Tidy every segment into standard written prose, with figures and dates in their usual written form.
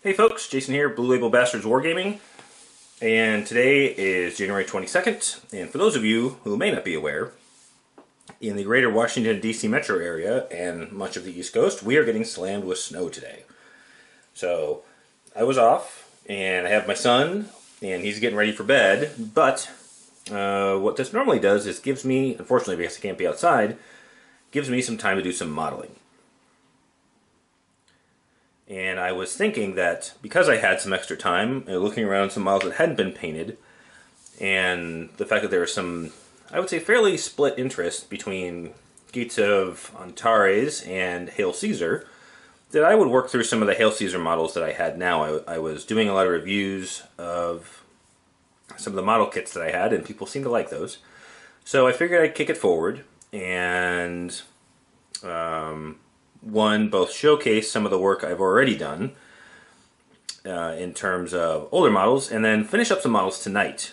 Hey folks, Jason here, Blue Label Bastards Wargaming, and today is January 22nd, and for those of you who may not be aware, in the greater Washington, D.C. metro area and much of the East Coast, we are getting slammed with snow today. So, I was off, and I have my son, and he's getting ready for bed, but what this normally does is gives me, unfortunately because I can't be outside, gives me some time to do some modeling. And I was thinking that because I had some extra time, looking around some models that hadn't been painted, and the fact that there was some, I would say, fairly split interest between Gates of Antares and Hail Caesar, that I would work through some of the Hail Caesar models that I had now. I was doing a lot of reviews of some of the model kits that I had, and people seemed to like those. So I figured I'd kick it forward and both showcase some of the work I've already done in terms of older models, and then finish up some models tonight,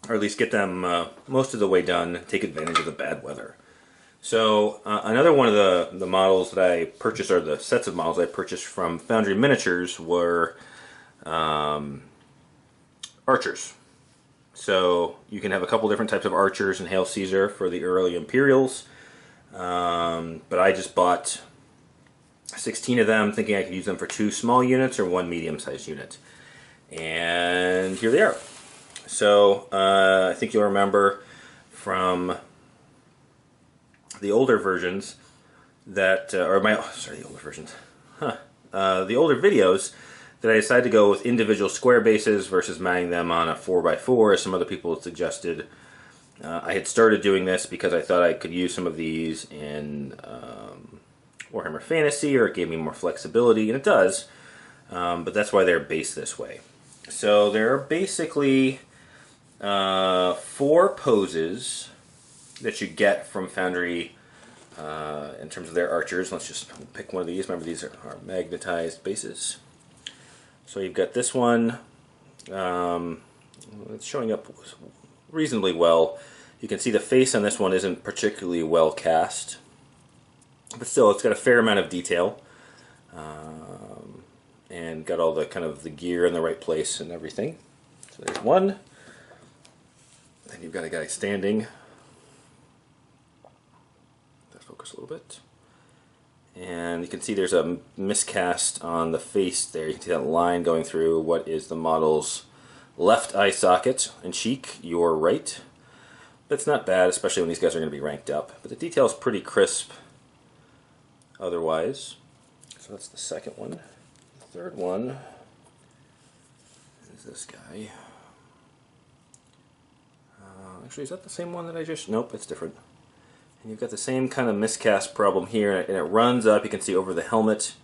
or at least get them most of the way done, take advantage of the bad weather. So another one of the models that I purchased, or the sets of models I purchased from Foundry Miniatures, were archers. So you can have a couple different types of archers in Hail Caesar for the early Imperials. But I just bought 16 of them, thinking I could use them for 2 small units or 1 medium-sized unit. And here they are. So I think you'll remember from the older versions that, the older videos, that I decided to go with individual square bases versus mounting them on a 4x4, as some other people had suggested. I had started doing this because I thought I could use some of these in Warhammer Fantasy, or it gave me more flexibility, and it does, but that's why they're based this way. So there are basically 4 poses that you get from Foundry in terms of their archers. Let's just pick one of these. Remember, these are magnetized bases. So you've got this one. It's showing up reasonably well. You can see the face on this one isn't particularly well cast, but still it's got a fair amount of detail, and got all the kind of the gear in the right place and everything. So there's one. Then you've got a guy standing. Let's focus a little bit. And you can see there's a miscast on the face there. You can see that line going through what is the model's left eye socket, and cheek, your right. That's not bad, especially when these guys are going to be ranked up. But the detail is pretty crisp otherwise. So that's the second one. The third one is this guy. Actually, is that the same one that I just... Nope, it's different. And you've got the same kind of miscast problem here, and it runs up, you can see, over the helmet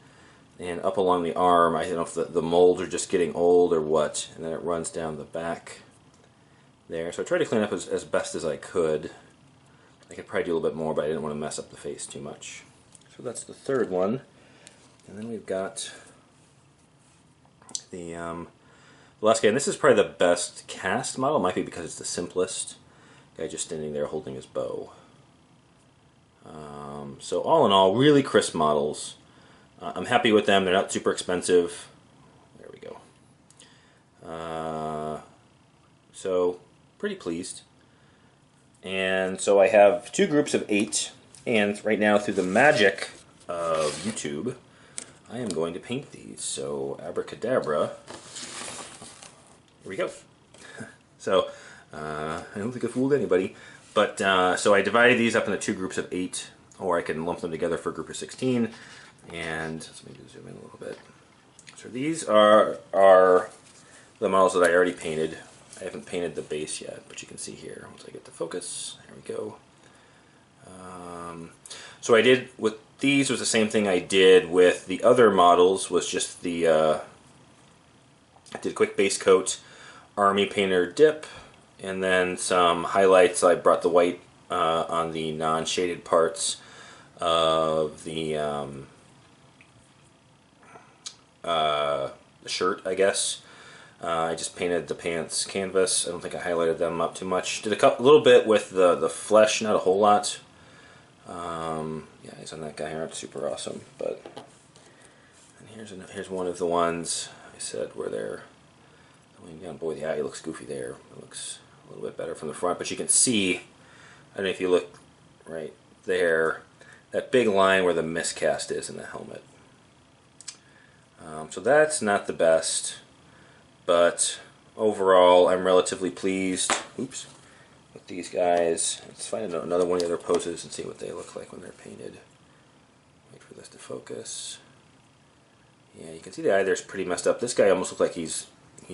and up along the arm. I don't know if the molds are just getting old or what, and then it runs down the back there. So I tried to clean up as best as I could. I could probably do a little bit more, but I didn't want to mess up the face too much. So that's the third one. And then we've got the last guy, and this is probably the best cast model. It might be because it's the simplest. Guy just standing there holding his bow. So all in all, really crisp models. I'm happy with them. They're not super expensive. There we go. So pretty pleased. And so I have 2 groups of 8, and right now, through the magic of YouTube, I am going to paint these. So abracadabra. Here we go. So I don't think I fooled anybody. But so I divided these up into 2 groups of 8, or I can lump them together for a group of 16. And let's maybe zoom in a little bit. So these are the models that I already painted. I haven't painted the base yet, but you can see here, once I get to focus, there we go. So I did, with these was the same thing I did with the other models, was just the, I did a quick base coat, army painter dip, and then some highlights. I brought the white on the non-shaded parts of the shirt, I guess. I just painted the pants canvas. I don't think I highlighted them up too much. Did a little bit with the flesh, not a whole lot. Yeah, eyes on that guy aren't super awesome, but Here's one of the ones I said where they're going down. Boy, the eye looks goofy there. It looks a little bit better from the front, but you can see, I don't know if you look right there, that big line where the miscast is in the helmet. So that's not the best, but overall I'm relatively pleased. Oops. With these guys. Let's find another one of the other poses and see what they look like when they're painted. Wait for this to focus. Yeah, you can see the eye there's pretty messed up. This guy almost looks like he's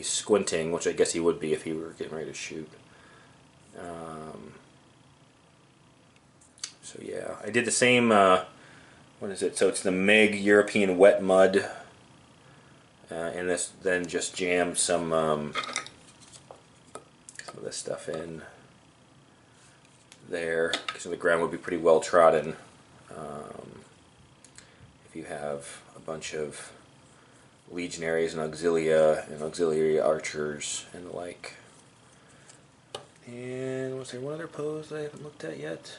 squinting, which I guess he would be if he were getting ready to shoot. So yeah, I did the same, what is it? So it's the MIG European Wet Mud, and this then just jammed some of this stuff in there, because the ground would be pretty well trodden if you have a bunch of legionaries and auxiliary archers and the like. And was there one other pose that I haven't looked at yet?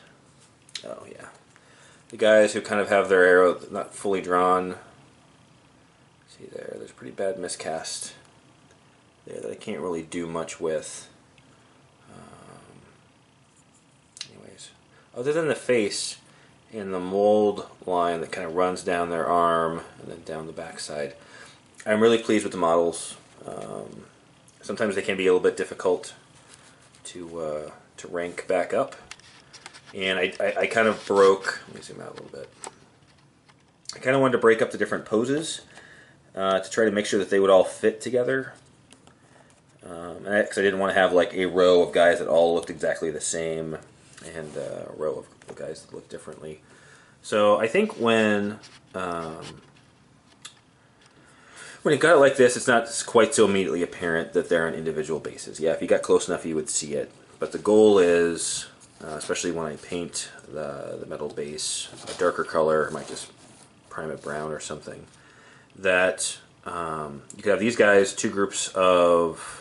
Oh yeah, the guys who kind of have their arrow not fully drawn. See there's a pretty bad miscast there that I can't really do much with. Anyways, other than the face and the mold line that kind of runs down their arm and then down the backside, I'm really pleased with the models. Sometimes they can be a little bit difficult to rank back up. And I kind of broke, let me zoom out a little bit. I kind of wanted to break up the different poses to try to make sure that they would all fit together. Because I didn't want to have like a row of guys that all looked exactly the same and a row of guys that looked differently. So I think when you got it like this, it's not quite so immediately apparent that they're on individual bases. Yeah, if you got close enough, you would see it. But the goal is, especially when I paint the metal base a darker color, I might just prime it brown or something, that you could have these guys, two groups of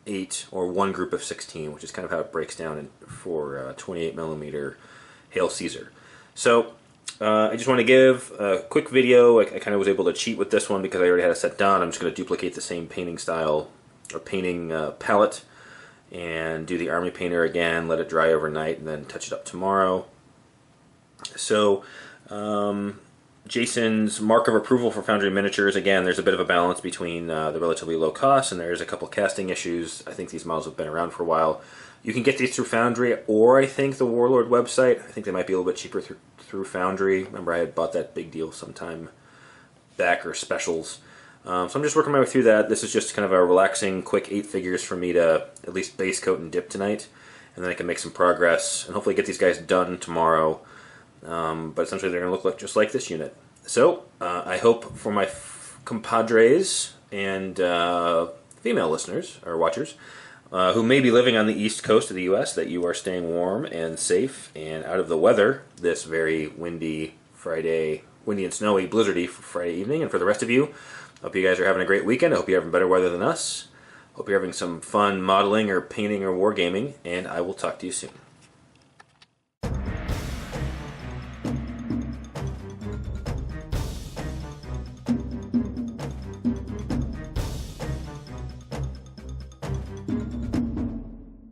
8 or one group of 16, which is kind of how it breaks down for 28mm Hail Caesar. So I just want to give a quick video. I kind of was able to cheat with this one because I already had it set done. I'm just going to duplicate the same painting style or painting palette and do the army painter again, let it dry overnight, and then touch it up tomorrow. So Jason's mark of approval for Foundry Miniatures, again, there's a bit of a balance between the relatively low cost and there's a couple casting issues. I think these models have been around for a while. You can get these through Foundry or I think the Warlord website. I think they might be a little bit cheaper through Foundry. Remember I had bought that big deal sometime back, or specials. So I'm just working my way through that. This is just kind of a relaxing, quick 8 figures for me to at least base coat and dip tonight. And then I can make some progress and hopefully get these guys done tomorrow. But essentially they're going to look just like this unit. So I hope for my compadres and female listeners or watchers who may be living on the east coast of the U.S. that you are staying warm and safe and out of the weather this very windy and snowy, blizzardy Friday evening. And for the rest of you, hope you guys are having a great weekend. I hope you're having better weather than us. Hope you're having some fun modeling or painting or wargaming, and I will talk to you soon.